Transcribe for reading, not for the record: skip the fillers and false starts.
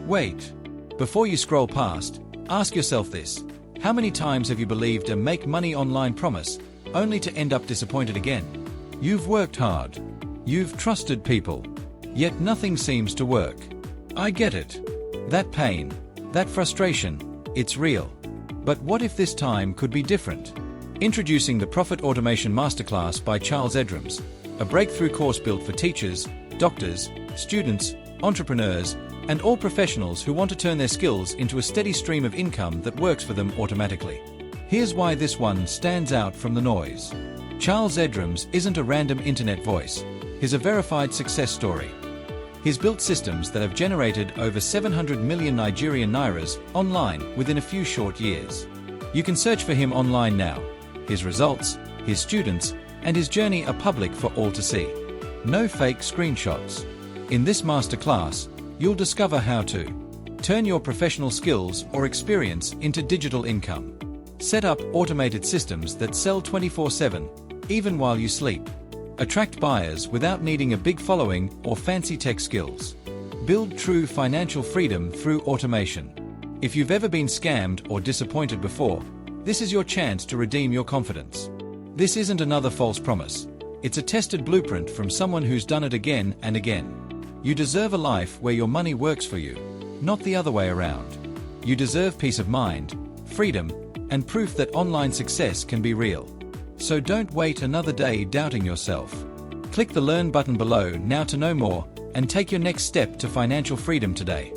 Wait. Before you scroll past, ask yourself this. How many times have you believed a make money online promise, only to end up disappointed again? You've worked hard. You've trusted people. Yet nothing seems to work. I get it. That pain, that frustration, it's real. But what if this time could be different? Introducing the Profit Automation Masterclass by Charles Edrims, a breakthrough course built for teachers, doctors, students, entrepreneurs, and all professionals who want to turn their skills into a steady stream of income that works for them automatically. Here's why this one stands out from the noise. Charles Edrims isn't a random internet voice. He's a verified success story. He's built systems that have generated over 700 million Nigerian nairas online within a few short years. You can search for him online now. His results, his students, and his journey are public for all to see. No fake screenshots. In this masterclass, you'll discover how to turn your professional skills or experience into digital income. Set up automated systems that sell 24/7, even while you sleep. Attract buyers without needing a big following or fancy tech skills. Build true financial freedom through automation. If you've ever been scammed or disappointed before, this is your chance to redeem your confidence. This isn't another false promise. It's a tested blueprint from someone who's done it again and again. You deserve a life where your money works for you, not the other way around. You deserve peace of mind, freedom, and proof that online success can be real. So don't wait another day doubting yourself. Click the Learn button below now to know more and take your next step to financial freedom today.